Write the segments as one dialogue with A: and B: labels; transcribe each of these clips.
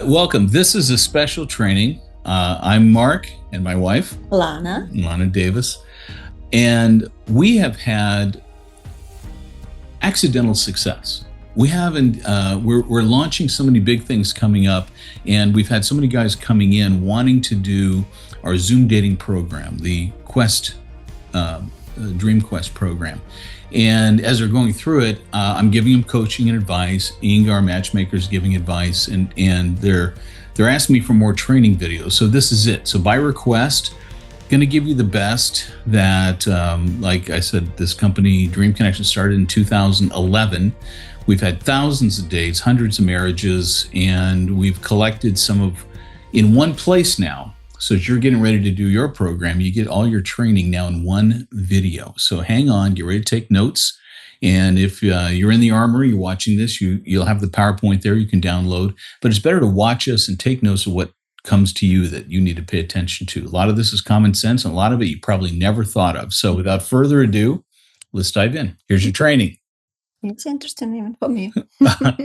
A: Welcome. This is a special training. I'm Mark and my wife,
B: Lana
A: Davis, and we have had accidental success. We haven't. We're launching so many big things coming up, and we've had so many guys coming in wanting to do our Zoom dating program, the Quest, Dream Quest program. And as they're going through it, I'm giving them coaching and advice. Inga, our matchmaker, is giving advice, and they're asking me for more training videos. So this is it. So by request, going to give you the best that, like I said, this company Dream Connection started in 2011. We've had thousands of dates, hundreds of marriages, and we've collected some of in one place now. So as you're getting ready to do your program, you get all your training now in one video. So hang on, get ready to take notes. And if you're in the armory, you're watching this, you'll have the PowerPoint there you can download. But it's better to watch us and take notes of what comes to you that you need to pay attention to. A lot of this is common sense, and a lot of it you probably never thought of. So without further ado, let's dive in. Here's your training.
B: It's interesting even for me.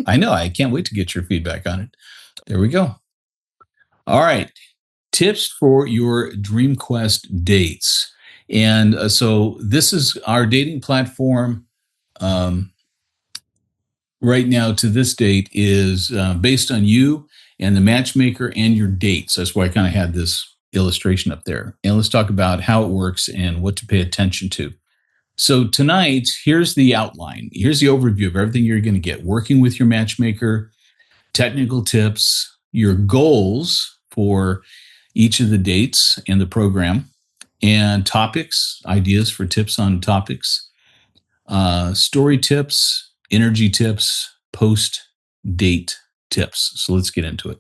A: I know. I can't wait to get your feedback on it. There we go. All right. Tips for your Dream Quest dates. And so this is our dating platform right now to this date is based on you and the matchmaker and your dates. That's why I kind of had this illustration up there. And let's talk about how it works and what to pay attention to. So tonight, here's the outline. Here's the overview of everything you're going to get. Working with your matchmaker, technical tips, your goals for each of the dates in the program, and topics, ideas for tips on topics, story tips, energy tips, post-date tips. So let's get into it.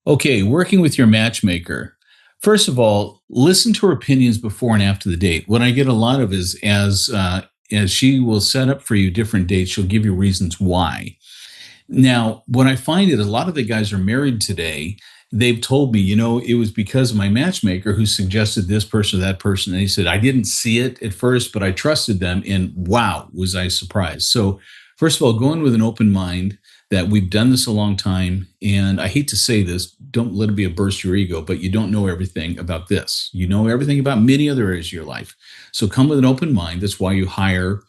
A: Okay, working with your matchmaker. First of all, listen to her opinions before and after the date. What I get a lot of is as she will set up for you different dates, she'll give you reasons why. Now, what I find is a lot of the guys are married today. They've told me, it was because of my matchmaker who suggested this person or that person. And he said, I didn't see it at first, but I trusted them. And wow, was I surprised. So first of all, go in with an open mind that we've done this a long time. And I hate to say this, don't let it be a burst of your ego, but you don't know everything about this. You know everything about many other areas of your life. So come with an open mind. That's why you hire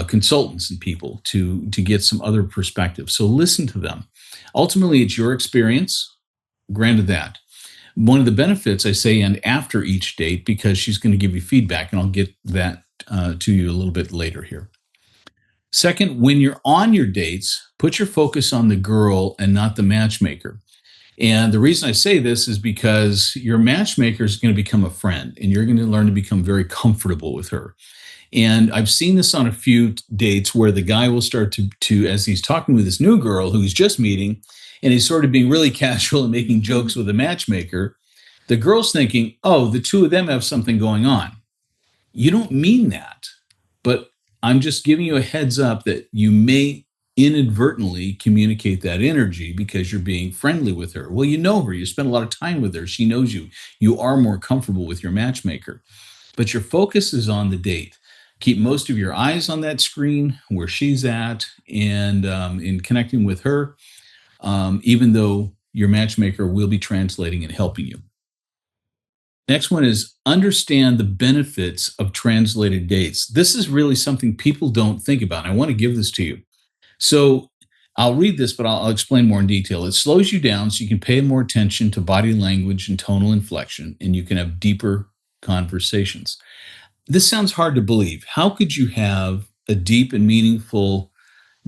A: consultants and people to get some other perspective. So listen to them. Ultimately, it's your experience. Granted that. One of the benefits I say, and after each date, because she's going to give you feedback, and I'll get that to you a little bit later here. Second, when you're on your dates, put your focus on the girl and not the matchmaker. And the reason I say this is because your matchmaker is going to become a friend, and you're going to learn to become very comfortable with her. And I've seen this on a few dates where the guy will start to as he's talking with this new girl who he's just meeting, and he's sort of being really casual and making jokes with the matchmaker, the girl's thinking, oh, the two of them have something going on. You don't mean that, but I'm just giving you a heads up that you may inadvertently communicate that energy because you're being friendly with her. Well, you know her. You spend a lot of time with her. She knows you. You are more comfortable with your matchmaker, but your focus is on the date. Keep most of your eyes on that screen where she's at and in connecting with her. Even though your matchmaker will be translating and helping you. Next one is understand the benefits of translated dates. This is really something people don't think about. And I want to give this to you. So I'll read this, but I'll explain more in detail. It slows you down so you can pay more attention to body language and tonal inflection, and you can have deeper conversations. This sounds hard to believe. How could you have a deep and meaningful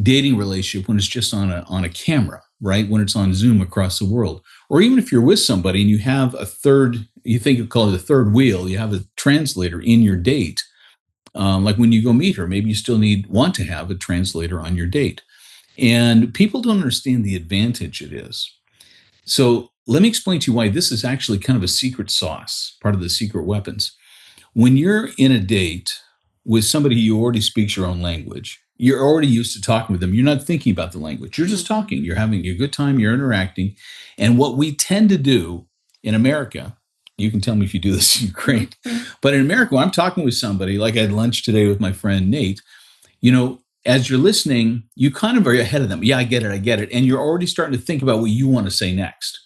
A: dating relationship when it's just on a camera? Right? When it's on Zoom across the world. Or even if you're with somebody and you have a third, you think you call it a third wheel, you have a translator in your date. Like when you go meet her, maybe you still want to have a translator on your date. And people don't understand the advantage it is. So let me explain to you why this is actually kind of a secret sauce, part of the secret weapons. When you're in a date with somebody who already speaks your own language, you're already used to talking with them. You're not thinking about the language. You're just talking. You're having a good time. You're interacting. And what we tend to do in America, you can tell me if you do this in Ukraine, but in America, when I'm talking with somebody, like I had lunch today with my friend Nate, as you're listening, you kind of are ahead of them. Yeah, I get it. I get it. And you're already starting to think about what you want to say next.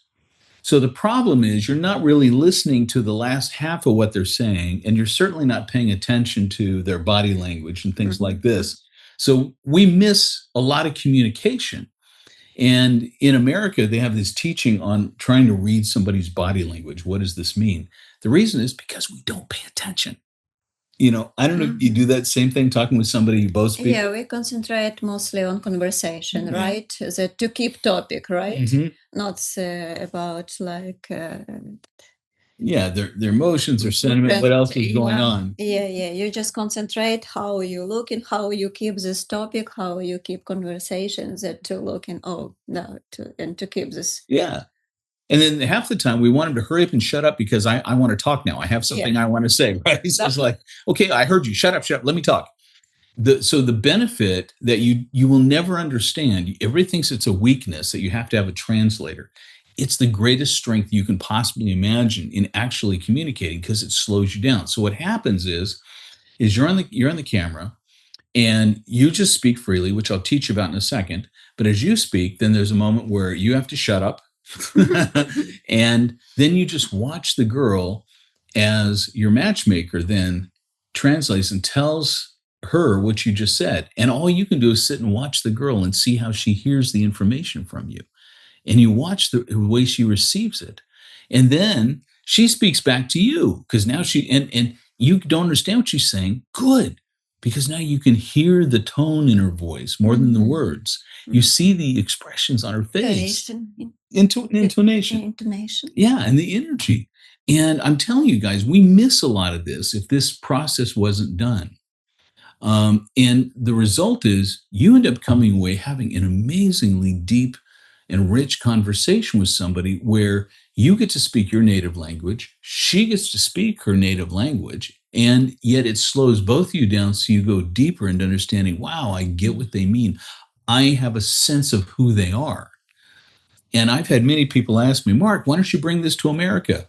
A: So the problem is you're not really listening to the last half of what they're saying, and you're certainly not paying attention to their body language and things like this. So we miss a lot of communication. And in America, they have this teaching on trying to read somebody's body language. What does this mean? The reason is because we don't pay attention. I don't know if you do that same thing talking with somebody you both speak.
B: Yeah, we concentrate mostly on conversation,
A: Yeah.
B: right? That to keep topic, right?
A: Mhm.
B: Not about like
A: Yeah, their emotions, their sentiment, what else is going on.
B: yeah. You just concentrate how you look and how you keep this topic, how you keep conversations that to look and to keep this.
A: Yeah. And then half the time we want them to hurry up and shut up because I want to talk now. I have something I want to say, right? So it's like, okay, I heard you. Shut up, let me talk. So the benefit that you will never understand, everybody thinks it's a weakness that you have to have a translator. It's the greatest strength you can possibly imagine in actually communicating because it slows you down. So what happens is you're on the camera and you just speak freely, which I'll teach you about in a second. But as you speak, then there's a moment where you have to shut up. And then you just watch the girl as your matchmaker then translates and tells her what you just said. And all you can do is sit and watch the girl and see how she hears the information from you. And you watch the way she receives it. And then she speaks back to you because now and you don't understand what she's saying. Good. Because now you can hear the tone in her voice more than the words. You see the expressions on her face. Intonation. Yeah, and the energy. And I'm telling you guys, we miss a lot of this if this process wasn't done. And the result is you end up coming away having an amazingly deep and rich conversation with somebody where you get to speak your native language, she gets to speak her native language, and yet it slows both of you down so you go deeper into understanding, wow, I get what they mean. I have a sense of who they are. And I've had many people ask me, Mark, why don't you bring this to America?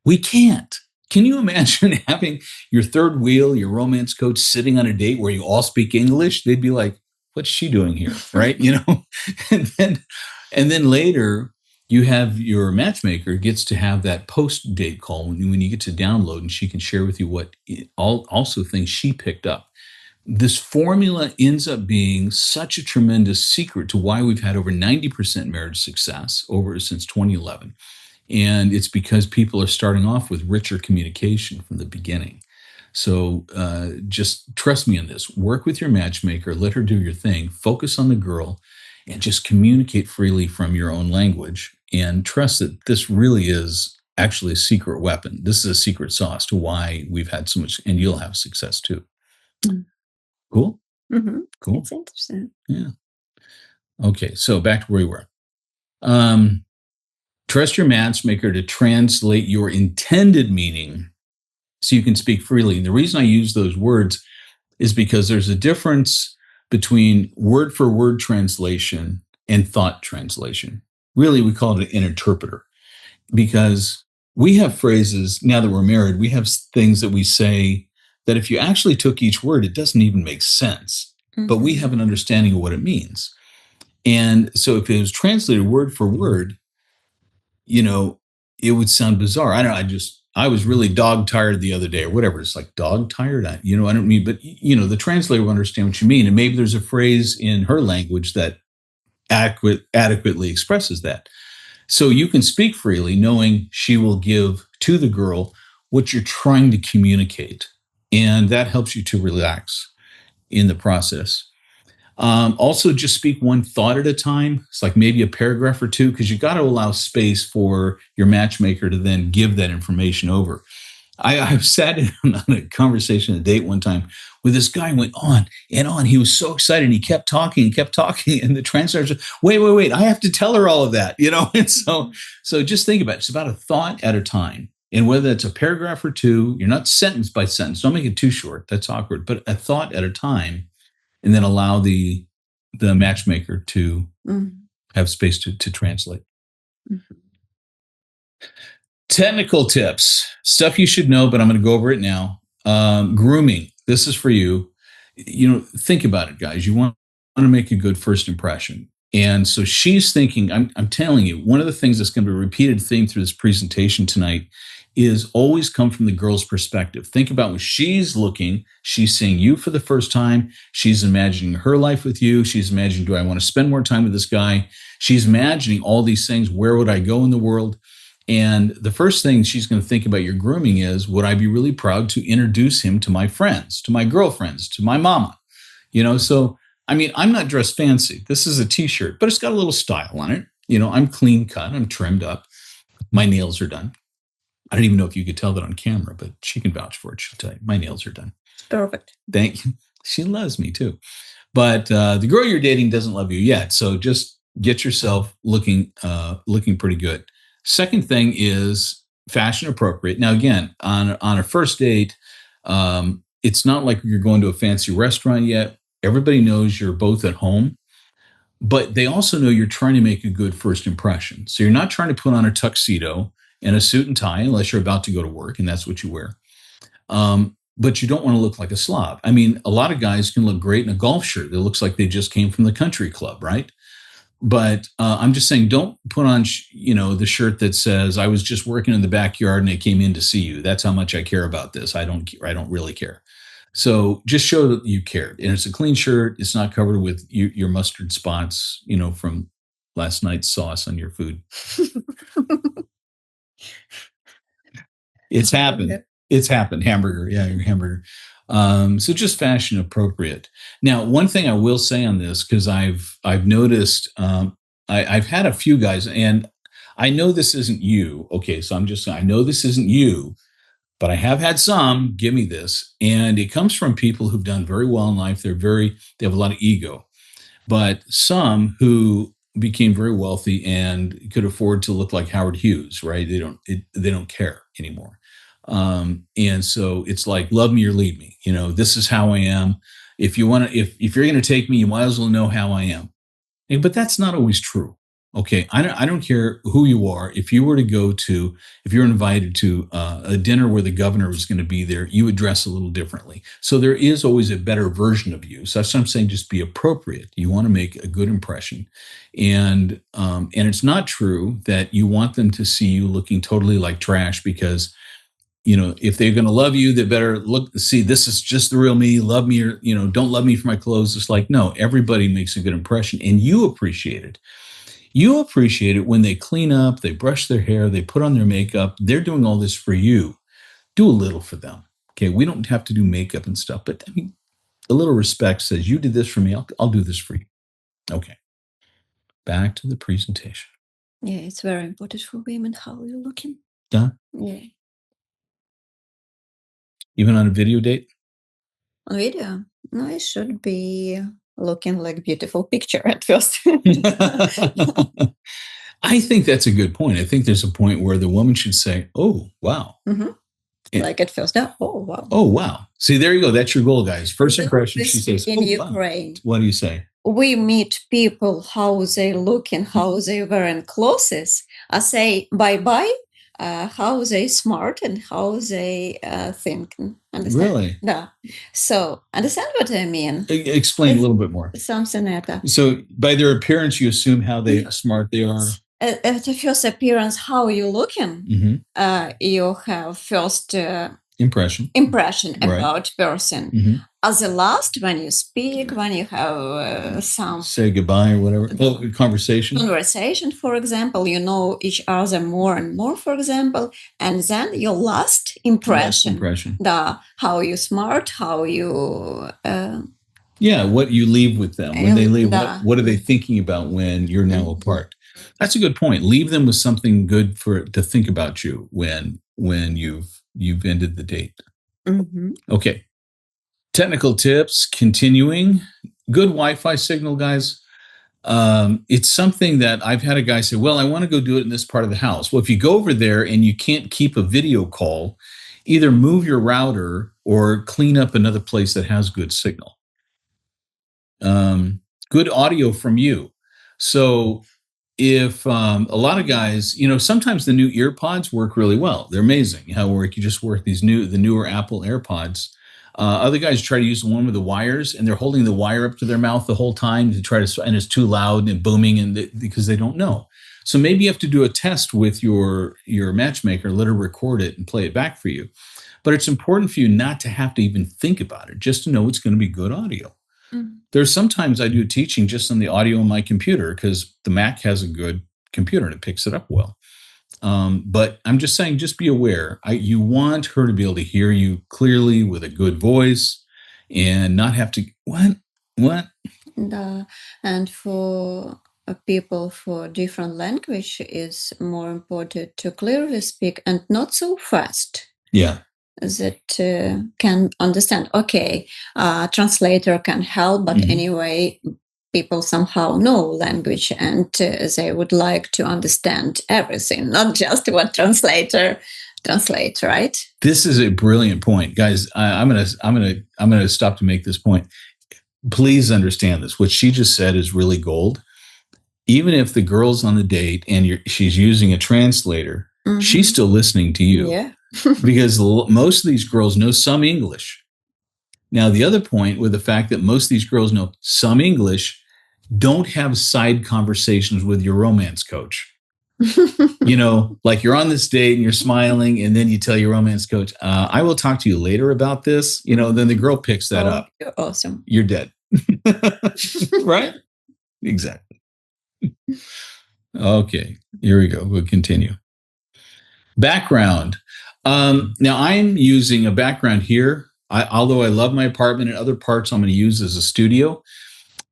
A: We can't. Can you imagine having your third wheel, your romance coach sitting on a date where you all speak English? They'd be like, what's she doing here? Right. And then later you have your matchmaker gets to have that post date call when you get to download and she can share with you what also things she picked up. This formula ends up being such a tremendous secret to why we've had over 90% marriage success over since 2011. And it's because people are starting off with richer communication from the beginning. So just trust me on this. Work with your matchmaker, let her do your thing, focus on the girl, and just communicate freely from your own language. And trust that this really is actually a secret weapon. This is a secret sauce to why we've had so much, and you'll have success too. Cool? Cool.
B: It's interesting.
A: Yeah. Okay, so back to where we were. Trust your matchmaker to translate your intended meaning so you can speak freely. And the reason I use those words is because there's a difference between word for word translation and thought translation. Really, we call it an interpreter because we have phrases, now that we're married, we have things that we say that if you actually took each word, it doesn't even make sense. But we have an understanding of what it means. And so if it was translated word for word, it would sound bizarre. I don't know. I was really dog tired the other day or whatever. It's like dog tired. I don't mean, but the translator will understand what you mean. And maybe there's a phrase in her language that adequately expresses that. So you can speak freely knowing she will give to the girl what you're trying to communicate. And that helps you to relax in the process. Also, just speak one thought at a time. It's like maybe a paragraph or two, because you got to allow space for your matchmaker to then give that information over. I've sat in on a conversation, a date one time, where this guy went on and on. He was so excited. And he kept talking and kept talking. And the translator said, wait, I have to tell her all of that, And so just think about it. It's about a thought at a time. And whether it's a paragraph or two, you're not sentence by sentence. Don't make it too short. That's awkward. But a thought at a time, and then allow the matchmaker to have space to translate. Technical tips, stuff you should know, but I'm going to go over it now. Grooming. This is for you. think about it, guys. You want to make a good first impression. And so she's thinking, I'm telling you, one of the things that's going to be a repeated theme through this presentation tonight is always come from the girl's perspective. Think about when she's looking, she's seeing you for the first time. She's imagining her life with you. She's imagining, do I want to spend more time with this guy? She's imagining all these things. Where would I go in the world? And the first thing she's going to think about your grooming is, would I be really proud to introduce him to my friends, to my girlfriends, to my mama? So I mean, I'm not dressed fancy. This is a t-shirt, but it's got a little style on it. I'm clean cut, I'm trimmed up. My nails are done. I don't even know if you could tell that on camera, but she can vouch for it. She'll tell you my nails are done.
B: Perfect.
A: Thank you. She loves me too. But the girl you're dating doesn't love you yet. So just get yourself looking pretty good. Second thing is fashion appropriate. Now, again, on a first date, it's not like you're going to a fancy restaurant yet. Everybody knows you're both at home, but they also know you're trying to make a good first impression. So you're not trying to put on a tuxedo and a suit and tie unless you're about to go to work, and that's what you wear. But you don't want to look like a slob. I mean, a lot of guys can look great in a golf shirt that looks like they just came from the country club, right? But I'm just saying, don't put on, the shirt that says, "I was just working in the backyard and I came in to see you. That's how much I care about this. I don't really care." So just show that you cared. And it's a clean shirt. It's not covered with your mustard spots, from last night's sauce on your food. It's happened. It's happened. Hamburger. Yeah, your hamburger. So just fashion appropriate. Now, one thing I will say on this, because I've noticed, I've had a few guys, and I know this isn't you. Okay, so I know this isn't you, but I have had some give me this, and it comes from people who've done very well in life. They have a lot of ego, but some who became very wealthy and could afford to look like Howard Hughes, right? They don't care anymore. And so it's like, love me or leave me. This is how I am. If you want to, if you're going to take me, you might as well know how I am. But that's not always true. Okay, I don't care who you are. If you're invited to a dinner where the governor was going to be there, you would dress a little differently. So there is always a better version of you. So that's what I'm saying. Just be appropriate. You want to make a good impression, and it's not true that you want them to see you looking totally like trash, because if they're going to love you, they better see, this is just the real me. Love me, or, don't love me for my clothes. It's like, no, everybody makes a good impression, and you appreciate it. You appreciate it when they clean up, they brush their hair, they put on their makeup. They're doing all this for you. Do a little for them. Okay. We don't have to do makeup and stuff, but I mean, a little respect says, you did this for me. I'll do this for you. Okay. Back to the presentation.
B: Yeah, it's very important for women how you're looking.
A: Yeah.
B: Yeah.
A: Even on a video date?
B: On video, no, it should be looking like beautiful picture at first.
A: I think that's a good point. I think there's a point where the woman should say, "Oh, wow."
B: Mhm. Like at first, oh, wow.
A: Oh, wow. See, there you go. That's your goal, guys. First impression, she says,
B: in
A: "Oh,
B: Ukraine.
A: wow." What do you say?
B: We meet people how they looking, how they wearing clothes. I say bye-bye, how they smart and how they thinking. Understand?
A: Really?
B: Yeah. So understand what I mean?
A: Explain a little bit more.
B: Something like that.
A: So by their appearance, you assume how smart they are.
B: At the first appearance, how you looking? You have first
A: impression
B: right. About person. As the last, when you speak, when you have some
A: say goodbye or whatever, conversation,
B: for example, you know each other more and more, for example, and then your last impression, how you smart, how you
A: what you leave with them when they leave. What are they thinking about when you're now apart? That's a good point. Leave them with something good to think about you when you've ended the date. Okay. Technical tips, continuing. Good Wi-Fi signal, guys. It's something that I've had a guy say, well, I want to go do it in this part of the house. Well, if you go over there and you can't keep a video call, either move your router or clean up another place that has good signal. Good audio from you. So if a lot of guys, sometimes the new ear pods work really well. They're amazing how you just work the newer Apple AirPods. Other guys try to use the one with the wires, and they're holding the wire up to their mouth the whole time to try to, and it's too loud and booming, and because they don't know. So maybe you have to do a test with your matchmaker, let her record it and play it back for you. But it's important for you not to have to even think about it, just to know it's going to be good audio. There's sometimes I do teaching just on the audio on my computer because the Mac has a good computer and it picks it up well. But I'm just saying, just be aware. You want her to be able to hear you clearly with a good voice and not have to, what?
B: And for people for different language, it's more important to clearly speak and not so fast.
A: Yeah.
B: That can understand. Okay, translator can help, but anyway, people somehow know language and they would like to understand everything, not just what translator translates, right?
A: This is a brilliant point, guys. I'm gonna stop to make this point. Please understand this. What she just said is really gold. Even if the girl's on the date and she's using a translator, she's still listening to you.
B: Yeah.
A: Because most of these girls know some English. Now, the other point with the fact that most of these girls know some English, don't have side conversations with your romance coach. Like you're on this date and you're smiling, and then you tell your romance coach, I will talk to you later about this. Then the girl picks that up.
B: You're awesome.
A: You're dead. Right? Exactly. Okay, here we go. We'll continue. Background. Now I'm using a background here. Although I love my apartment and other parts I'm going to use as a studio.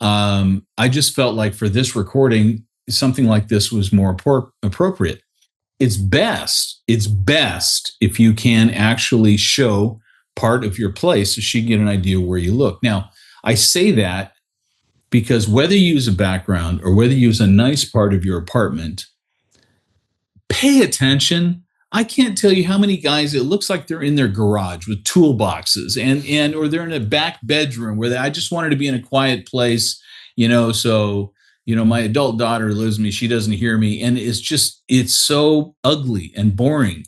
A: I just felt like for this recording, something like this was more appropriate. It's best if you can actually show part of your place so she can get an idea where you look. Now, I say that because whether you use a background or whether you use a nice part of your apartment, pay attention. I can't tell you how many guys, it looks like they're in their garage with toolboxes or they're in a back bedroom where I just wanted to be in a quiet place, so, my adult daughter lives with me. She doesn't hear me. And it's so ugly and boring.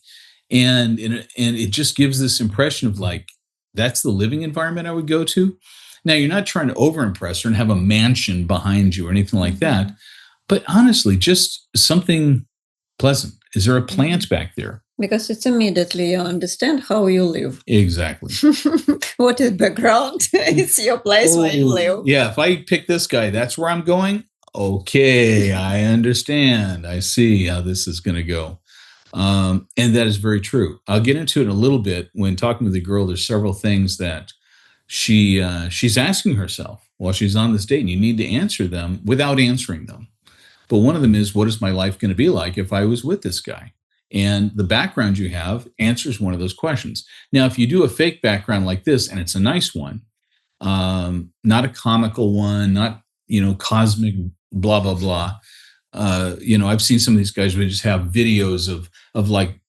A: And it just gives this impression of like, that's the living environment I would go to. Now, you're not trying to overimpress her and have a mansion behind you or anything like that. But honestly, just something pleasant. Is there a plant back there?
B: Because it's immediately you understand how you live.
A: Exactly.
B: What is background? It's your place where you live.
A: Yeah, if I pick this guy, that's where I'm going. Okay, I understand. I see how this is going to go. And that is very true. I'll get into it in a little bit. When talking with the girl, there's several things that she's asking herself while she's on this date, and you need to answer them without answering them. But one of them is, what is my life going to be like if I was with this guy? And the background you have answers one of those questions. Now, if you do a fake background like this, and it's a nice one, not a comical one, not, cosmic blah, blah, blah. I've seen some of these guys who just have videos of like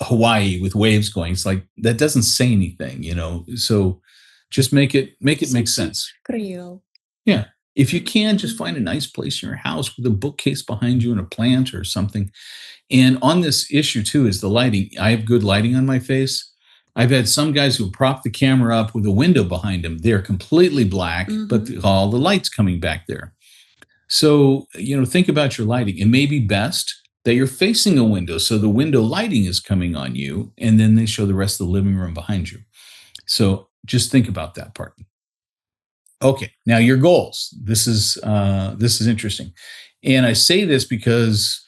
A: Hawaii with waves going. It's like, that doesn't say anything, so just make it make sense.
B: Real.
A: Yeah. If you can, just find a nice place in your house with a bookcase behind you and a plant or something. And on this issue too is the lighting. I have good lighting on my face. I've had some guys who prop the camera up with a window behind them. They're completely black, but all the light's coming back there. So, think about your lighting. It may be best that you're facing a window, so the window lighting is coming on you, and then they show the rest of the living room behind you. So just think about that part. Okay, now your goals. This is interesting. And I say this because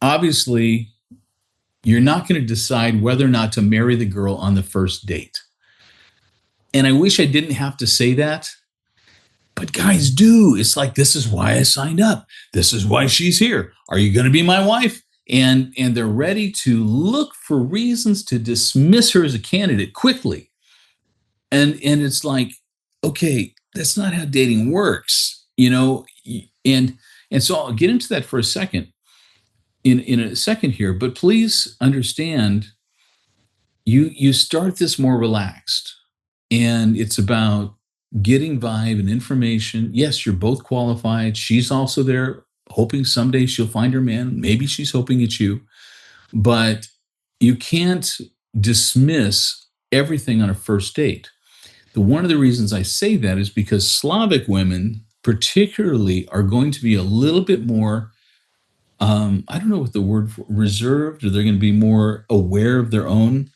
A: obviously you're not going to decide whether or not to marry the girl on the first date. And I wish I didn't have to say that, but guys do. It's like, this is why I signed up. This is why she's here. Are you going to be my wife? And they're ready to look for reasons to dismiss her as a candidate quickly. And it's like, okay, that's not how dating works, and so I'll get into that for a second in a second here, but please understand you start this more relaxed, and it's about getting vibe and information. Yes, you're both qualified. She's also there hoping someday she'll find her man. Maybe she's hoping it's you, but you can't dismiss everything on a first date. One of the reasons I say that is because Slavic women, particularly, are going to be a little bit more, I don't know what the word for reserved, or they're going to be more aware of their own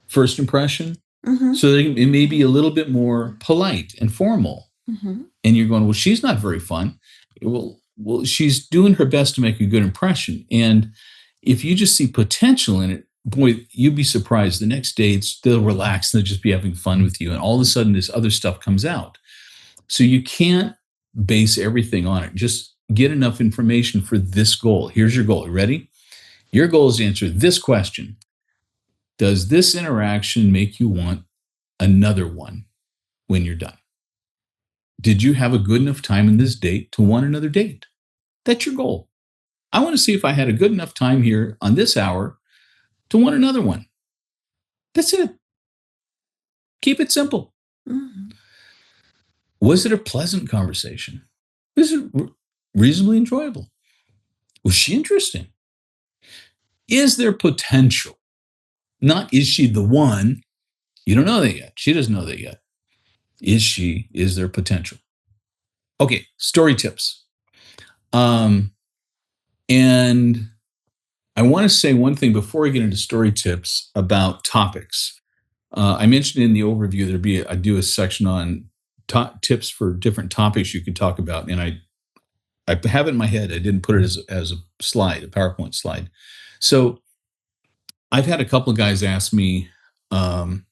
A: first impression.
B: Mm-hmm.
A: So it may be a little bit more polite and formal.
B: Mm-hmm.
A: And you're going, well, she's not very fun. Well, she's doing her best to make a good impression. And if you just see potential in it, boy, you'd be surprised. The next day, they'll relax and they'll just be having fun with you. And all of a sudden, this other stuff comes out. So you can't base everything on it. Just get enough information for this goal. Here's your goal. You ready? Your goal is to answer this question. Does this interaction make you want another one when you're done? Did you have a good enough time in this date to want another date? That's your goal. I want to see if I had a good enough time here on this hour to want another one. That's it. Keep it simple.
B: Mm-hmm.
A: Was it a pleasant conversation? Was it reasonably enjoyable? Was she interesting? Is there potential? Not is she the one? You don't know that yet. She doesn't know that yet. Is there potential? Okay, story tips. And I want to say one thing before I get into story tips about topics. I mentioned in the overview, I do a section on tips for different topics you could talk about. And I have it in my head. I didn't put it as a slide, a PowerPoint slide. So I've had a couple of guys ask me, and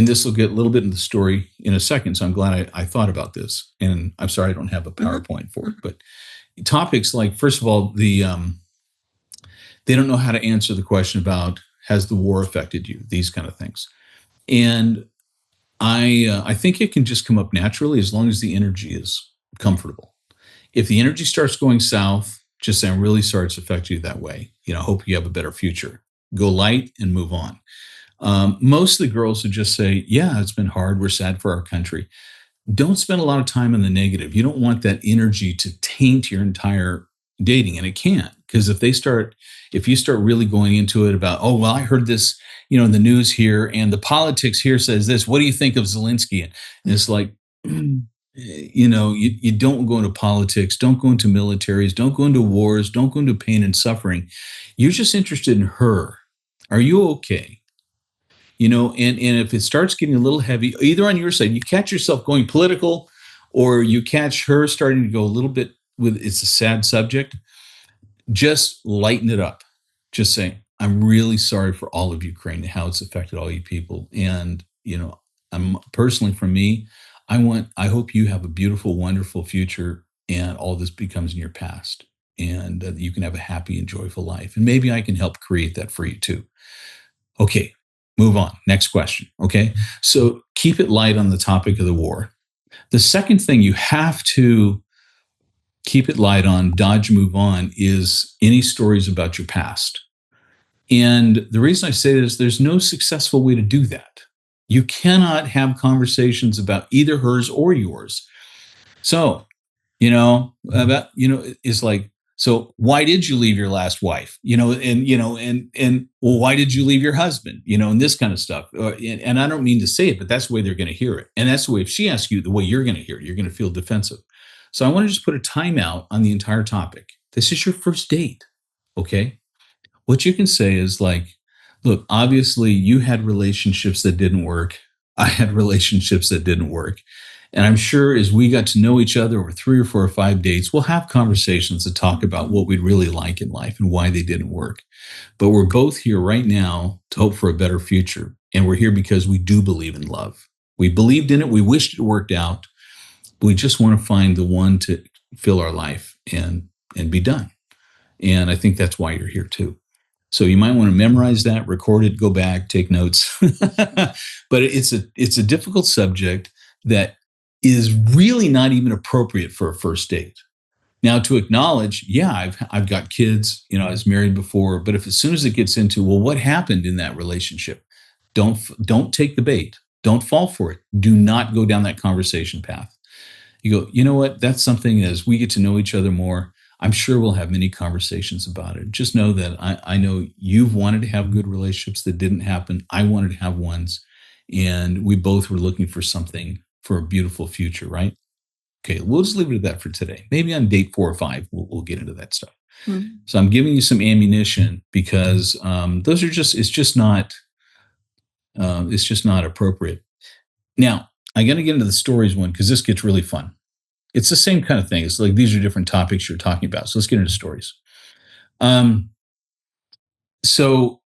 A: this will get a little bit into the story in a second. So I'm glad I thought about this. And I'm sorry I don't have a PowerPoint for it. But topics like, first of all, they don't know how to answer the question about, has the war affected you? These kind of things. And I think it can just come up naturally as long as the energy is comfortable. If the energy starts going south, just say, I'm really sorry it's affected you that way. Hope you have a better future. Go light and move on. Most of the girls would just say, yeah, it's been hard. We're sad for our country. Don't spend a lot of time on the negative. You don't want that energy to taint your entire dating. And it can't, because if you start really going into it about, oh, well, I heard this, in the news here, and the politics here says this, what do you think of Zelensky? And it's like, you don't go into politics, don't go into militaries, don't go into wars, don't go into pain and suffering. You're just interested in her. Are you okay? And if it starts getting a little heavy, either on your side, you catch yourself going political, or you catch her starting to go a little bit it's a sad subject, just lighten it up. Just say, I'm really sorry for all of Ukraine and how it's affected all you people. And, I'm personally, for me, I hope you have a beautiful, wonderful future, and all this becomes in your past, and you can have a happy and joyful life. And maybe I can help create that for you too. Okay, move on. Next question. Okay, so keep it light on the topic of the war. The second thing you have to keep it light on, dodge, move on, is any stories about your past. And the reason I say this, there's no successful way to do that. You cannot have conversations about either hers or yours. So, it's like, so why did you leave your last wife? And well, why did you leave your husband? And this kind of stuff. And I don't mean to say it, but that's the way they're going to hear it. And that's the way, if she asks you, the way you're going to hear it, you're going to feel defensive. So I want to just put a timeout on the entire topic. This is your first date. Okay. What you can say is like, look, obviously you had relationships that didn't work. I had relationships that didn't work. And I'm sure as we got to know each other over 3 or 4 or 5 dates, we'll have conversations to talk about what we'd really like in life and why they didn't work. But we're both here right now to hope for a better future. And we're here because we do believe in love. We believed in it. We wished it worked out. But we just want to find the one to fill our life and be done. And I think that's why you're here too. So you might want to memorize that, record it, go back, take notes. But it's a difficult subject that is really not even appropriate for a first date. Now, to acknowledge, yeah, I've got kids, I was married before, but if as soon as it gets into, well, what happened in that relationship? Don't take the bait. Don't fall for it. Do not go down that conversation path. You go, you know what? That's something, as we get to know each other more, I'm sure we'll have many conversations about it. Just know that I know you've wanted to have good relationships that didn't happen. I wanted to have ones. and we both were looking for something for a beautiful future, right? Okay, we'll just leave it at that for today. Maybe on date 4 or 5, we'll get into that stuff.
B: Mm.
A: So I'm giving you some ammunition because those are just it's just not appropriate. Now I'm going to get into the stories one because this gets really fun. It's the same kind of thing. It's like these are different topics you're talking about. So let's get into stories. Um, so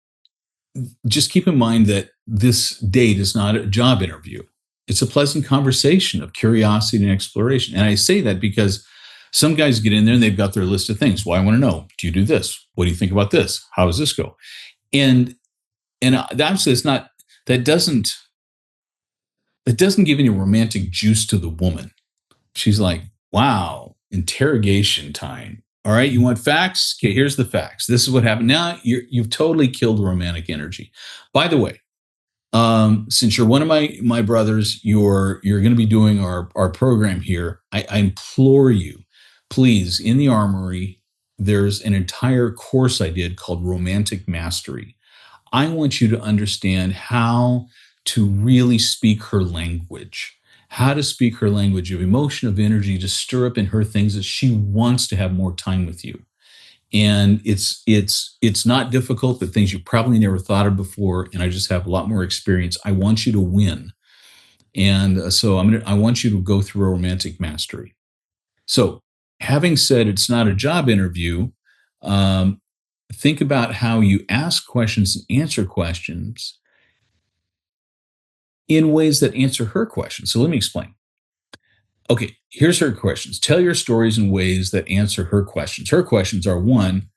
A: just keep in mind that this date is not a job interview. It's a pleasant conversation of curiosity and exploration. And I say that because some guys get in there and they've got their list of things. Well, I want to know, do you do this? What do you think about this? How does this go? And obviously it's not, that doesn't, give any romantic juice to the woman. She's like, wow, interrogation time. All right, you want facts? Okay, here's the facts. This is what happened. Now you've totally killed the romantic energy. By the way, since you're one of my brothers, you're going to be doing our program here. I implore you, please, in the Armory, there's an entire course I did called Romantic Mastery. I want you to understand how to really speak her language, how to speak her language of emotion, of energy, to stir up in her things that she wants to have more time with you. And it's not difficult, but things you probably never thought of before. And I just have a lot more experience. I want you to win. And so I want you to go through a romantic mastery. So having said it's not a job interview, think about how you ask questions and answer questions in ways that answer her questions. So let me explain. Okay, here's her questions. Tell your stories in ways that answer her questions. Her questions are: one,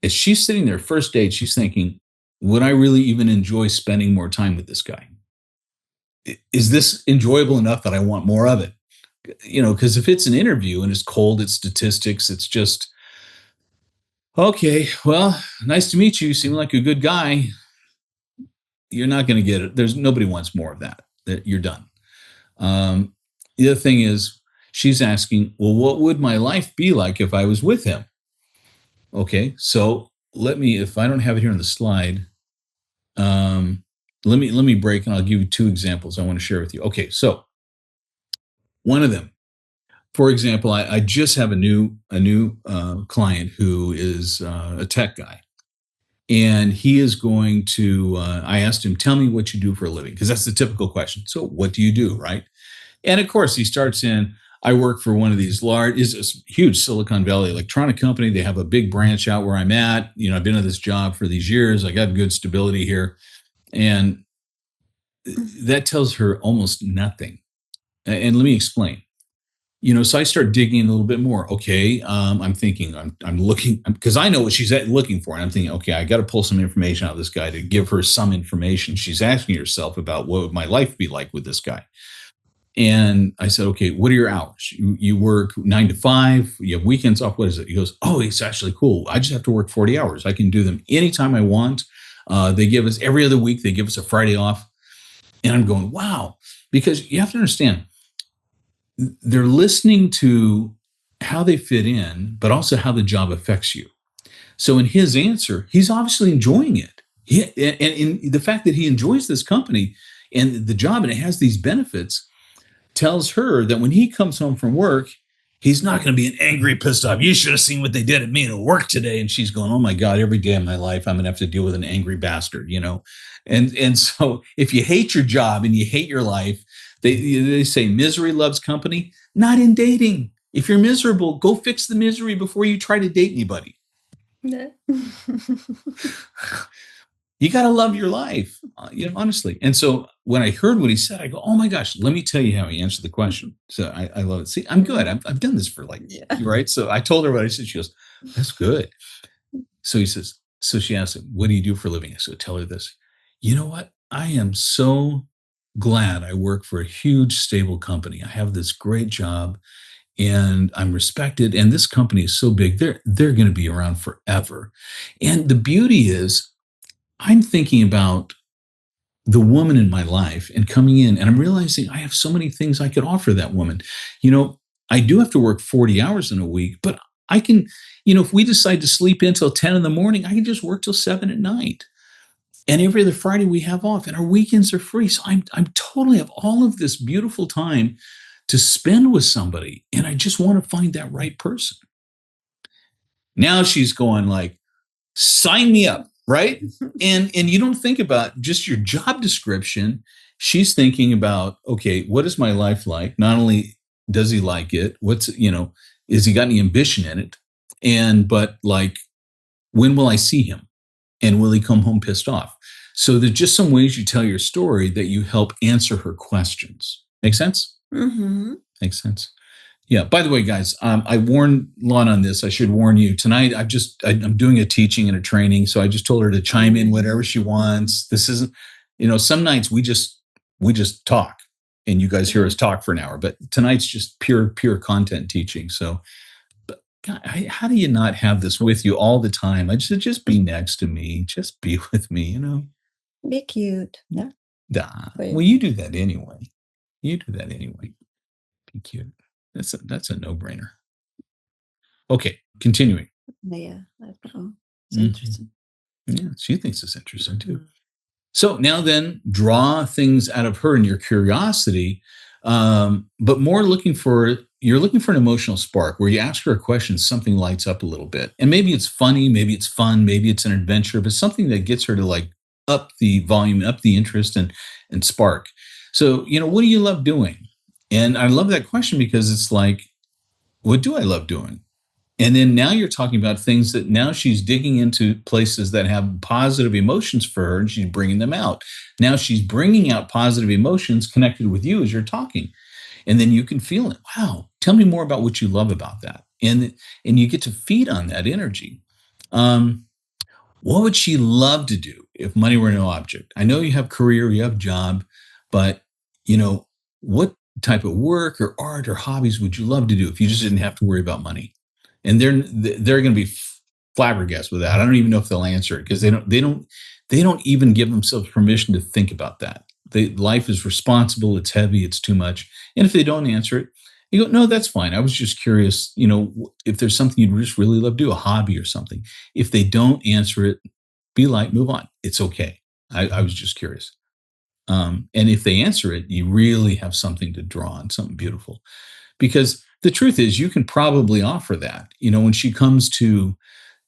A: as she's sitting there first date, she's thinking, would I really even enjoy spending more time with this guy? Is this enjoyable enough that I want more of it? You know, because if it's an interview and it's cold, it's statistics, it's just, okay, well, nice to meet you. You seem like a good guy. You're not going to get it. There's nobody wants more of that. That you're done. The other thing is, she's asking, well, what would my life be like if I was with him? Okay, so if I don't have it here on the slide, let me break and I'll give you 2 examples I want to share with you. Okay, so one of them, for example, I just have a new client who is a tech guy, and he is going to. I asked him, "Tell me what you do for a living," because that's the typical question. So, what do you do, right? And of course, he starts in. I work for one of these is a huge Silicon Valley electronic company. They have a big branch out where I'm at. You know, I've been in this job for these years. I got good stability here, and that tells her almost nothing. And let me explain. You know, so I start digging a little bit more. Okay, I'm thinking, I'm looking because I know what she's looking for, and I'm thinking, okay, I got to pull some information out of this guy to give her some information. She's asking herself about what would my life be like with this guy. And I said, okay, what are your hours? You work 9 to 5. You have weekends off. What is it? He goes, oh, it's actually cool. I just have to work 40 hours. I can do them anytime I want. They give us every other week. They give us a Friday off. And I'm going, wow, because you have to understand, they're listening to how they fit in, but also how the job affects you. So in his answer, he's obviously enjoying it. And in the fact that he enjoys this company and the job and it has these benefits tells her that when he comes home from work, he's not going to be an angry, pissed off. You should have seen what they did at me at work today. And she's going, oh my God, every day of my life, I'm going to have to deal with an angry bastard, you know? And so if you hate your job and you hate your life, they say misery loves company, not in dating. If you're miserable, go fix the misery before you try to date anybody.
B: Yeah.
A: You got to love your life, you know, honestly. And so when I heard what he said, I go, oh my gosh, let me tell you how he answered the question. So I love it. See, I'm good. I've done this for right. So I told her what I said. She goes, that's good. So she asked him, what do you do for a living? I said, tell her this. You know what? I am so glad I work for a huge, stable company. I have this great job and I'm respected. And this company is so big, they're going to be around forever. And the beauty is, I'm thinking about the woman in my life and coming in, and I'm realizing I have so many things I could offer that woman. You know, I do have to work 40 hours in a week, but I can, you know, if we decide to sleep in till 10 in the morning, I can just work till 7 at night. And every other Friday we have off, and our weekends are free. So I'm totally have all of this beautiful time to spend with somebody, and I just want to find that right person. Now she's going like, sign me up, right? And you don't think about just your job description. She's thinking about, okay, what is my life like? Not only does he like it, what's, is he got any ambition in it? But like, when will I see him? And will he come home pissed off? So there's just some ways you tell your story that you help answer her questions. Make sense?
B: Mm-hmm.
A: Makes sense. Yeah. By the way, guys, I warned Lana on this. I should warn you tonight. I'm doing a teaching and a training, so I just told her to chime in whatever she wants. This isn't, some nights we just talk, and you guys hear us talk for an hour. But tonight's just pure content teaching. So, but God, how do you not have this with you all the time? I just be next to me, just be with me.
B: Be cute.
A: Yeah. Well, you do that anyway. Be cute. That's a no-brainer. Okay, continuing.
B: Yeah, it's interesting.
A: Yeah, she thinks it's interesting too. So now then, draw things out of her and your curiosity, but more you're looking for an emotional spark where you ask her a question, something lights up a little bit. And maybe it's funny, maybe it's fun, maybe it's an adventure, but something that gets her to like up the volume, up the interest and spark. So, what do you love doing? And I love that question because it's like, what do I love doing? And then now you're talking about things that now she's digging into places that have positive emotions for her, and she's bringing them out. Now she's bringing out positive emotions connected with you as you're talking. And then you can feel it. Wow, tell me more about what you love about that. And you get to feed on that energy. What would she love to do if money were no object? I know you have career, you have job, but what type of work or art or hobbies would you love to do if you just didn't have to worry about money? And they're going to be flabbergasted with that. I don't even know if they'll answer it because they don't even give themselves permission to think about that. Life is responsible. It's heavy. It's too much. And if they don't answer it, you go, no, that's fine. I was just curious, if there's something you'd just really love to do, a hobby or something. If they don't answer it, be light, move on. It's okay. I was just curious. And if they answer it, you really have something to draw on, something beautiful. Because the truth is, you can probably offer that. When she comes to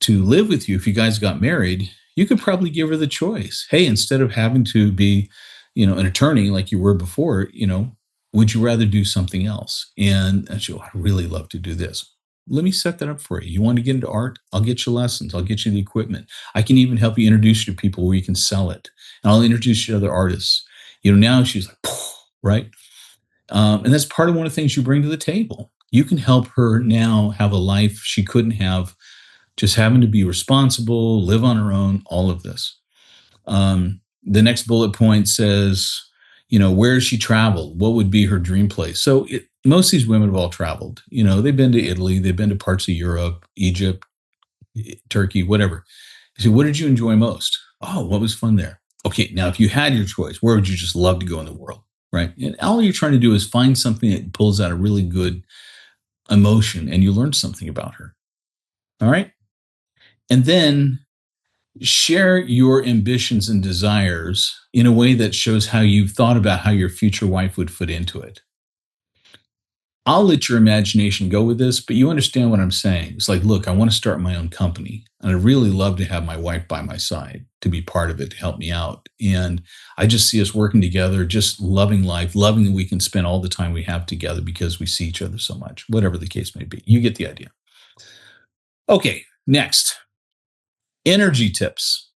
A: live with you, if you guys got married, you could probably give her the choice. Hey, instead of having to be, an attorney like you were before, would you rather do something else? And she'll, I'd really love to do this. Let me set that up for you. You want to get into art? I'll get you lessons. I'll get you the equipment. I can even help you introduce you to people where you can sell it. And I'll introduce you to other artists. Now she's like, right? And that's part of one of the things you bring to the table. You can help her now have a life she couldn't have, just having to be responsible, live on her own, all of this. The next bullet point says, where has she traveled? What would be her dream place? So most of these women have all traveled. They've been to Italy, they've been to parts of Europe, Egypt, Turkey, whatever. So what did you enjoy most? Oh, what was fun there? Okay, now if you had your choice, where would you just love to go in the world? Right. And all you're trying to do is find something that pulls out a really good emotion and you learn something about her. All right. And then share your ambitions and desires in a way that shows how you've thought about how your future wife would fit into it. I'll let your imagination go with this, but you understand what I'm saying. It's like, look, I want to start my own company. And I'd really love to have my wife by my side to be part of it, to help me out. And I just see us working together, just loving life, loving that we can spend all the time we have together because we see each other so much, whatever the case may be. You get the idea. Okay, next. Energy tips.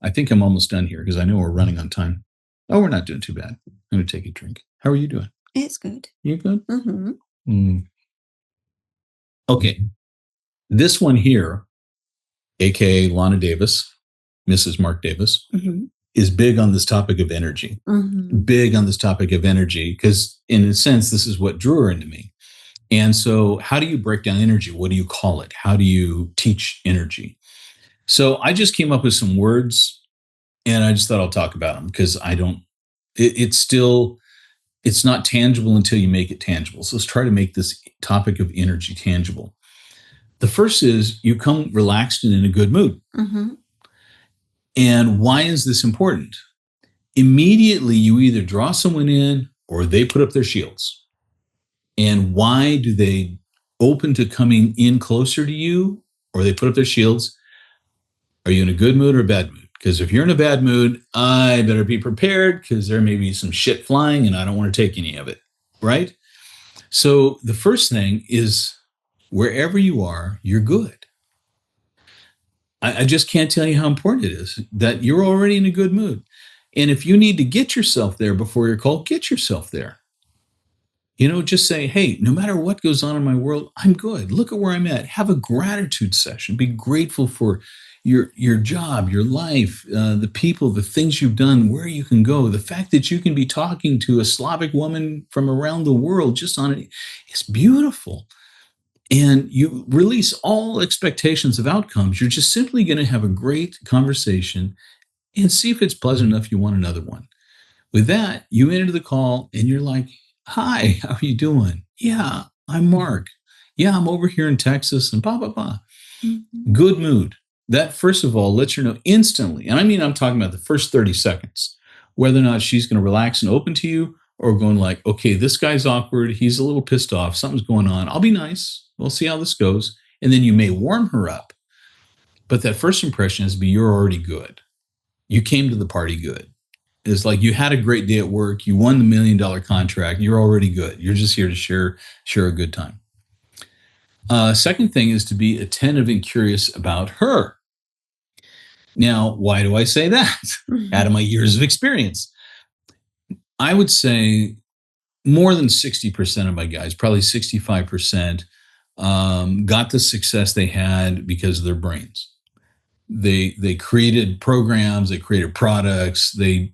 A: I think I'm almost done here because I know we're running on time. Oh, we're not doing too bad. I'm going to take a drink. How are you doing?
B: It's good.
A: You good?
B: Mm-hmm.
A: Okay. This one here, aka Lana Davis, Mrs. Mark Davis, is big on this topic of energy. Big on this topic of energy because, in a sense, this is what drew her into me. And so, how do you break down energy? What do you call it? How do you teach energy? So, I just came up with some words, and I just thought I'll talk about them because I don't. It's not tangible until you make it tangible. So let's try to make this topic of energy tangible. The first is you come relaxed and in a good mood. And why is this important? Immediately, you either draw someone in or they put up their shields. And why do they open to coming in closer to you or they put up their shields? Are you in a good mood or a bad mood? Because if you're in a bad mood, I better be prepared because there may be some shit flying and I don't want to take any of it. Right? So the first thing is wherever you are, you're good. I just can't tell you how important it is that you're already in a good mood. And if you need to get yourself there before your call, get yourself there. Just say, hey, no matter what goes on in my world, I'm good. Look at where I'm at. Have a gratitude session. Be grateful for your job, your life, the people, the things you've done, where you can go. The fact that you can be talking to a Slavic woman from around the world just on it is beautiful. And you release all expectations of outcomes. You're just simply going to have a great conversation and see if it's pleasant enough you want another one. With that, you enter the call and you're like, hi, how are you doing? Yeah, I'm Mark. Yeah, I'm over here in Texas and blah, blah, blah. Mm-hmm. Good mood. That, first of all, lets her know instantly. And I mean, I'm talking about the first 30 seconds, whether or not she's going to relax and open to you or going like, okay, this guy's awkward. He's a little pissed off. Something's going on. I'll be nice. We'll see how this goes. And then you may warm her up. But that first impression has to be you're already good. You came to the party good. It's like you had a great day at work. You won the $1 million contract. You're already good. You're just here to share a good time. Second thing is to be attentive and curious about her. Now, why do I say that? Out of my years of experience, I would say more than 60% of my guys, probably 65%, got the success they had because of their brains. They created programs, they created products, they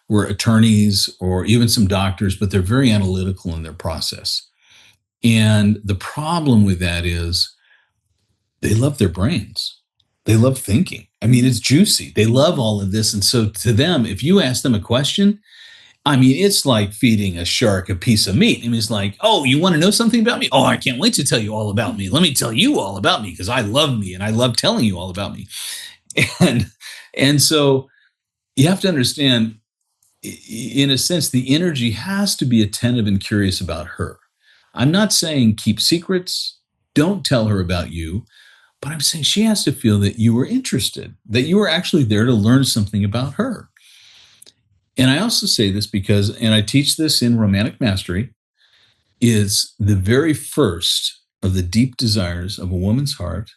A: were attorneys or even some doctors, but they're very analytical in their process. And the problem with that is they love their brains. They love thinking. I mean, it's juicy. They love all of this. And so to them, if you ask them a question, I mean, it's like feeding a shark a piece of meat. I mean, it's like, oh, you want to know something about me? Oh, I can't wait to tell you all about me. Let me tell you all about me because I love me and I love telling you all about me. And so you have to understand, in a sense, the energy has to be attentive and curious about her. I'm not saying keep secrets, don't tell her about you, but I'm saying she has to feel that you were interested, that you were actually there to learn something about her. And I also say this because, and I teach this in Romantic Mastery, is the very first of the deep desires of a woman's heart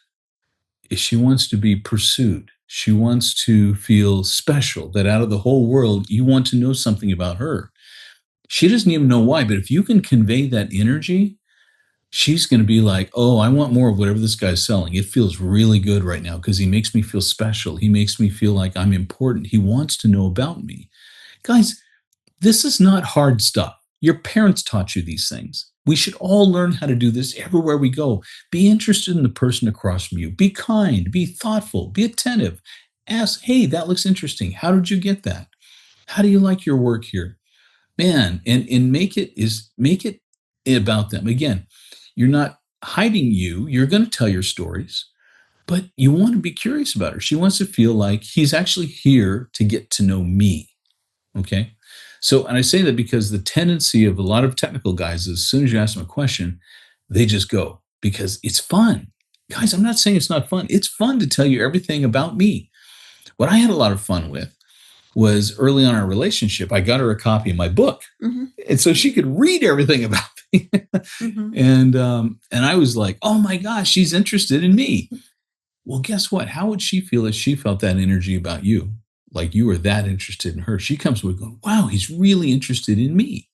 A: is she wants to be pursued. She wants to feel special, that out of the whole world, you want to know something about her. She doesn't even know why, but if you can convey that energy, she's going to be like, oh, I want more of whatever this guy's selling. It feels really good right now because he makes me feel special. He makes me feel like I'm important. He wants to know about me. Guys, this is not hard stuff. Your parents taught you these things. We should all learn how to do this everywhere we go. Be interested in the person across from you. Be kind, be thoughtful, be attentive. Ask, hey, that looks interesting. How did you get that? How do you like your work here? Man, and make it about them. Again, you're not hiding you. You're going to tell your stories, but you want to be curious about her. She wants to feel like he's actually here to get to know me. Okay. So, and I say that because the tendency of a lot of technical guys is as soon as you ask them a question, they just go because it's fun. Guys, I'm not saying it's not fun. It's fun to tell you everything about me. What I had a lot of fun with was early on in our relationship, I got her a copy of my book. Mm-hmm. And so she could read everything about me. Mm-hmm. And I was like, oh my gosh, she's interested in me. Well, guess what? How would she feel if she felt that energy about you? Like you were that interested in her. She comes with going, wow, he's really interested in me.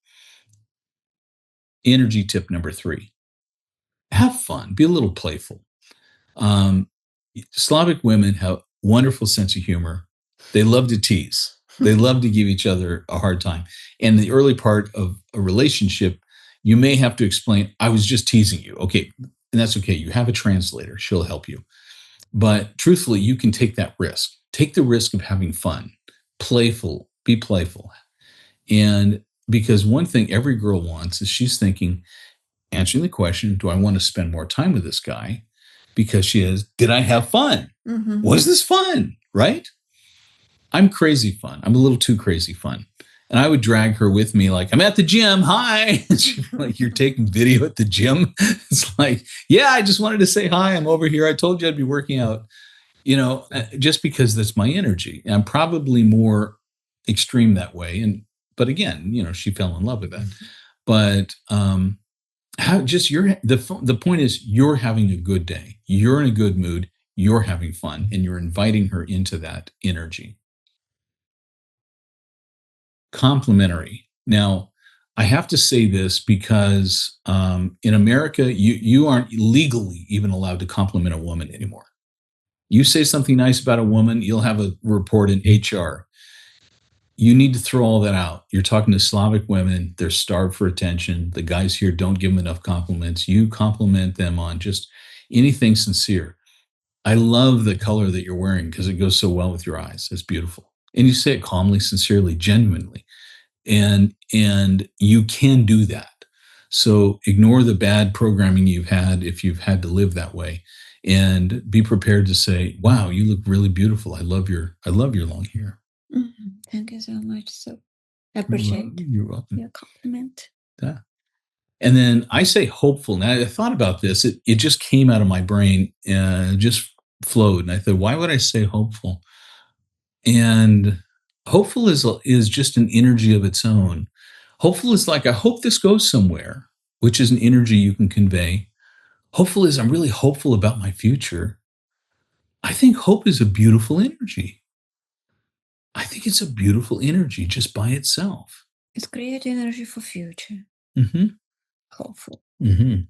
A: Energy tip number 3, have fun, be a little playful. Slavic women have wonderful sense of humor. They love to tease. They love to give each other a hard time. And the early part of a relationship, you may have to explain, I was just teasing you. Okay. And that's okay. You have a translator. She'll help you. But truthfully, you can take that risk. Take the risk of having fun, playful, be playful. And because one thing every girl wants is she's thinking, answering the question, do I want to spend more time with this guy? Because she is, did I have fun? Mm-hmm. Was this fun? right? I'm crazy fun. I'm a little too crazy fun. And I would drag her with me, like, I'm at the gym. Hi. And she'd be like, you're taking video at the gym? It's like, yeah, I just wanted to say hi. I'm over here. I told you I'd be working out, just because that's my energy. And I'm probably more extreme that way. But again, she fell in love with that. But how just the point is you're having a good day. You're in a good mood. You're having fun and you're inviting her into that energy. Complimentary. Now, I have to say this because in America, you aren't legally even allowed to compliment a woman anymore. You say something nice about a woman, you'll have a report in HR. You need to throw all that out. You're talking to Slavic women, they're starved for attention. The guys here don't give them enough compliments. You compliment them on just anything sincere. I love the color that you're wearing because it goes so well with your eyes. It's beautiful. And you say it calmly, sincerely, genuinely. And you can do that. So ignore the bad programming you've had if you've had to live that way, and be prepared to say, wow, you look really beautiful. I love your long hair.
B: Mm-hmm. Thank you so much. So I appreciate
A: You're welcome.
B: your compliment.
A: Yeah. And then I say hopeful. Now I thought about this. It just came out of my brain and just flowed. And I thought, why would I say hopeful? And hopeful is just an energy of its own. Hopeful is like, I hope this goes somewhere, which is an energy you can convey. Hopeful is, I'm really hopeful about my future. I think hope is a beautiful energy. I think it's a beautiful energy just by itself.
B: It's creating energy for future.
A: Mm-hmm.
B: Hopeful.
A: Mm-hmm.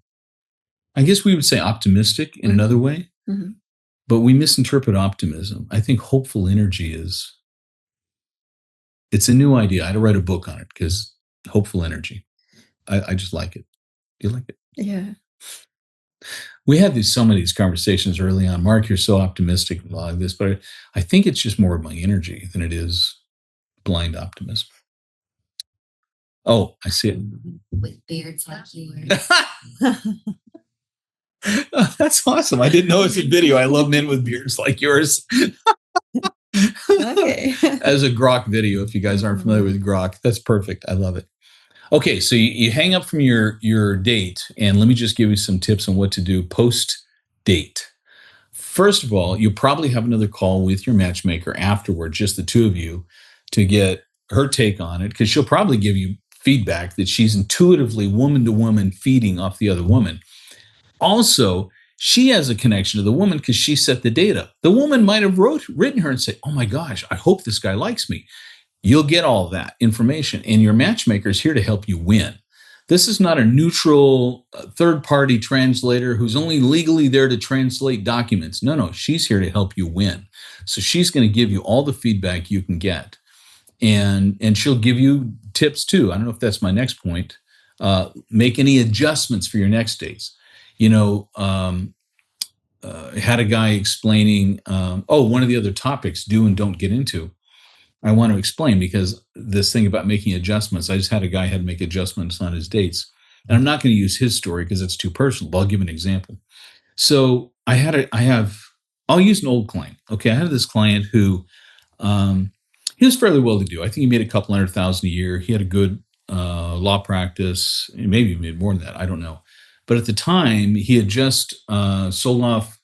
A: I guess we would say optimistic in another way, but we misinterpret optimism. I think hopeful energy it's a new idea. I had to write a book on it because hopeful energy. I just like it. Do you like it?
B: Yeah.
A: We had some of these conversations early on. Mark, you're so optimistic about this, but I think it's just more of my energy than it is blind optimism. Oh, I see it.
C: With beards like yours.
A: That's awesome. I didn't know it was a video. I love men with beards like yours.
B: Okay.
A: As a grok video, if you guys aren't familiar with grok, that's perfect. I love it. Okay, so you hang up from your date, and let me just give you some tips on what to do post-date. First of all, you'll probably have another call with your matchmaker afterward, just the two of you, to get her take on it, because she'll probably give you feedback that she's intuitively woman-to-woman feeding off the other woman. Also, she has a connection to the woman because she set the date up. The woman might have written her and say, oh my gosh, I hope this guy likes me. You'll get all that information, and your matchmaker is here to help you win. This is not a neutral third-party translator who's only legally there to translate documents. No, she's here to help you win. So she's going to give you all the feedback you can get, and she'll give you tips too. I don't know if that's my next point. Make any adjustments for your next dates. Had a guy explaining, one of the other topics, do and don't get into. I want to explain, because this thing about making adjustments, I just had a guy had to make adjustments on his dates. And I'm not going to use his story because it's too personal, but I'll give an example. So I'll use an old client. Okay. I had this client who, he was fairly well to do. I think he made a couple $100,000 a year. He had a good law practice. Maybe he made more than that. I don't know. But at the time, he had just sold off.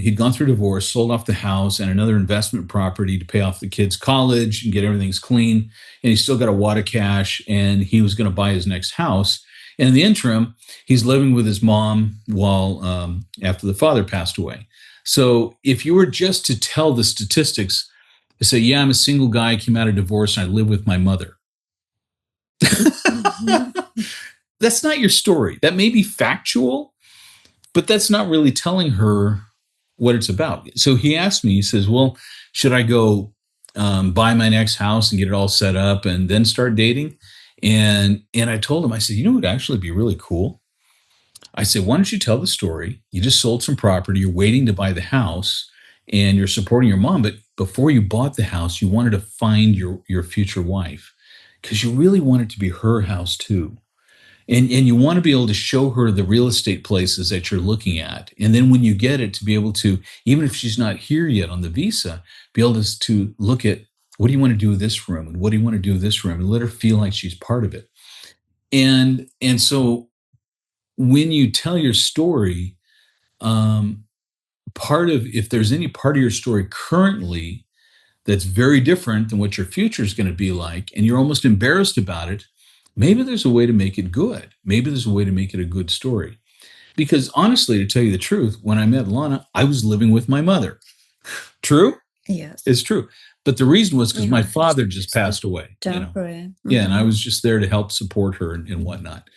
A: He'd gone through divorce, sold off the house and another investment property to pay off the kids' college and get everything's clean. And he's still got a wad of cash, and he was going to buy his next house. And in the interim, he's living with his mom while after the father passed away. So if you were just to tell the statistics, say, yeah, I'm a single guy, came out of divorce, and I live with my mother. That's not your story. That may be factual, but that's not really telling her what it's about. So he asked me, he says, well, should I go buy my next house and get it all set up and then start dating? And I told him, I said, it would actually be really cool. I said, why don't you tell the story? You just sold some property. You're waiting to buy the house and you're supporting your mom. But before you bought the house, you wanted to find your future wife because you really wanted to be her house too. And you want to be able to show her the real estate places that you're looking at. And then when you get it, to be able to, even if she's not here yet on the visa, be able to look at, what do you want to do with this room? And what do you want to do with this room? And let her feel like she's part of it. And so when you tell your story, part of, if there's any part of your story currently that's very different than what your future is going to be like, and you're almost embarrassed about it, maybe there's a way to make it good. Maybe there's a way to make it a good story. Because honestly, to tell you the truth, when I met Lana, I was living with my mother. True?
B: Yes.
A: It's true. But the reason was because my father just passed away. Yeah, and I was just there to help support her and whatnot.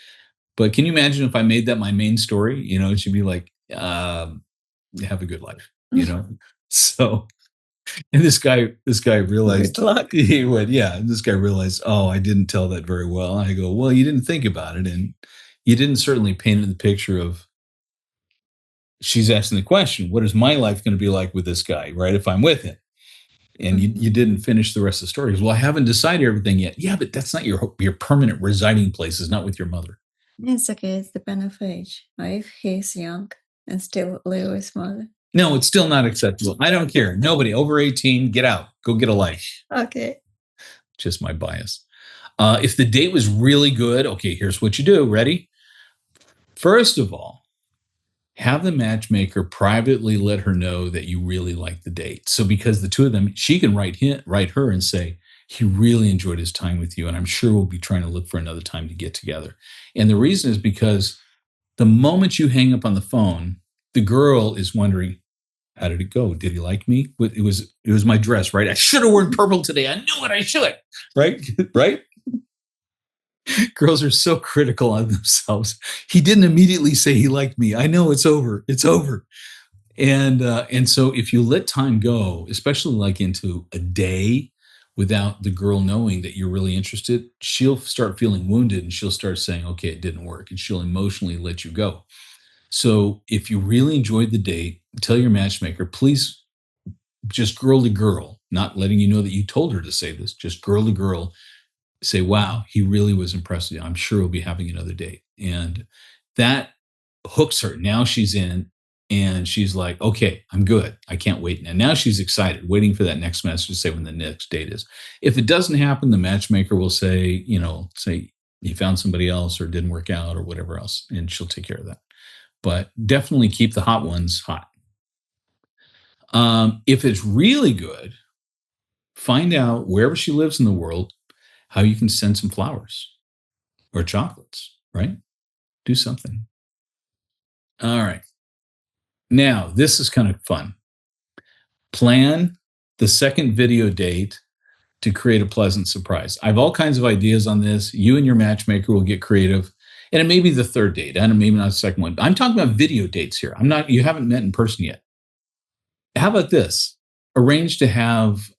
A: But can you imagine if I made that my main story? She'd be like, have a good life, So, and this guy realized,
B: Good luck.
A: He went, yeah. And this guy realized, oh, I didn't tell that very well. I go, well, you didn't think about it, and you didn't certainly paint the picture of. She's asking the question, what is my life going to be like with this guy, right? If I'm with him, and you didn't finish the rest of the story. Well, I haven't decided everything yet. Yeah, but that's not your permanent residing place. Is not with your mother.
B: It's okay. It's depend of age. If he's young and still live with mother.
A: No, it's still not acceptable. I don't care. Nobody over 18, get out. Go get a life.
B: Okay.
A: Just my bias. If the date was really good, okay, here's what you do. Ready? First of all, have the matchmaker privately let her know that you really like the date. So because the two of them, she can write her and say, he really enjoyed his time with you, and I'm sure we'll be trying to look for another time to get together. And the reason is because the moment you hang up on the phone, the girl is wondering, how did it go? Did he like me? It was my dress, right? I should have worn purple today. I knew it. I should, right? Right? Girls are so critical on themselves. He didn't immediately say he liked me. I know it's over. It's over. And so if you let time go, especially like into a day without the girl knowing that you're really interested, she'll start feeling wounded and she'll start saying, okay, it didn't work. And she'll emotionally let you go. So if you really enjoyed the date, tell your matchmaker, please, just girl to girl, not letting you know that you told her to say this, just girl to girl, say, wow, he really was impressed with you. I'm sure we'll be having another date. And that hooks her. Now she's in and she's like, okay, I'm good. I can't wait. And now she's excited, waiting for that next message to say when the next date is. If it doesn't happen, the matchmaker will say, say he found somebody else or didn't work out or whatever else, and she'll take care of that. But definitely keep the hot ones hot. If it's really good, find out wherever she lives in the world, how you can send some flowers or chocolates, right? Do something. All right. Now, this is kind of fun. Plan the second video date to create a pleasant surprise. I have all kinds of ideas on this. You and your matchmaker will get creative. And it may be the third date, and maybe not the second one. I'm talking about video dates here. You haven't met in person yet. How about this? Arrange to have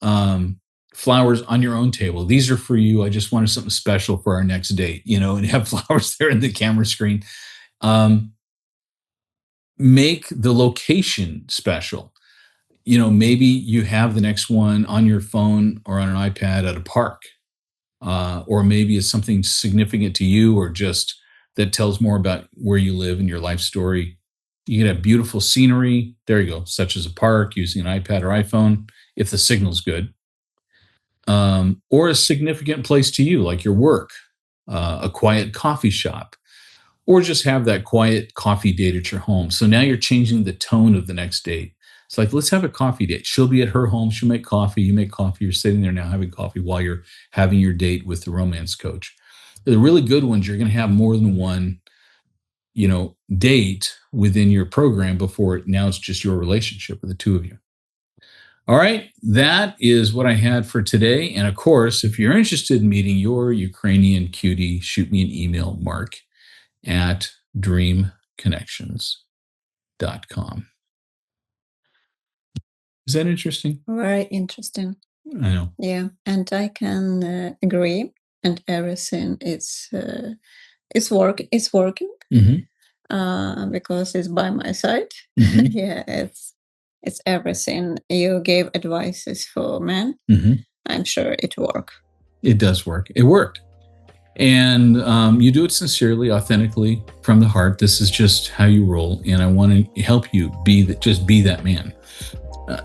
A: flowers on your own table. These are for you. I just wanted something special for our next date, and have flowers there in the camera screen. Make the location special. Maybe you have the next one on your phone or on an iPad at a park, or maybe it's something significant to you, or just that tells more about where you live and your life story. You can have beautiful scenery. There you go, such as a park, using an iPad or iPhone, if the signal's good. Or a significant place to you, like your work, a quiet coffee shop, or just have that quiet coffee date at your home. So now you're changing the tone of the next date. It's like, let's have a coffee date. She'll be at her home. She'll make coffee. You make coffee. You're sitting there now having coffee while you're having your date with the romance coach. The really good ones, you're going to have more than one, date within your program before now it's just your relationship with the two of you. All right. That is what I had for today. And of course, if you're interested in meeting your Ukrainian cutie, shoot me an email, mark@dreamconnections.com. Is that interesting?
B: Very interesting.
A: I know.
B: Yeah, and I can agree. And everything is working.
A: Mm-hmm.
B: Because it's by my side.
A: Mm-hmm.
B: Yeah, it's everything. You gave advices for men.
A: Mm-hmm.
B: I'm sure it worked.
A: It does work. It worked. And you do it sincerely, authentically, from the heart. This is just how you roll, and I want to help you be that man.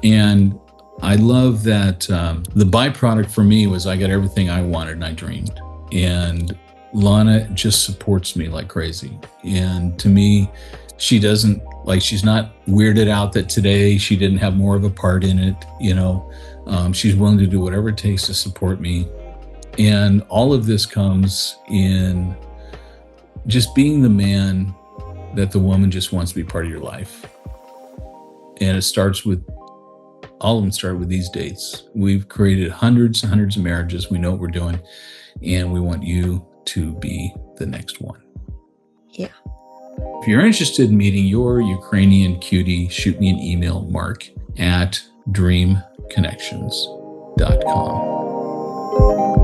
A: And I love that the byproduct for me was I got everything I wanted and I dreamed. And Lana just supports me like crazy. And to me, she's not weirded out that today she didn't have more of a part in it. She's willing to do whatever it takes to support me. And all of this comes in just being the man that the woman just wants to be part of your life. And all of them start with these dates. We've created hundreds and hundreds of marriages. We know what we're doing, and we want you to be the next one.
B: Yeah.
A: If you're interested in meeting your Ukrainian cutie, shoot me an email, mark@dreamconnections.com.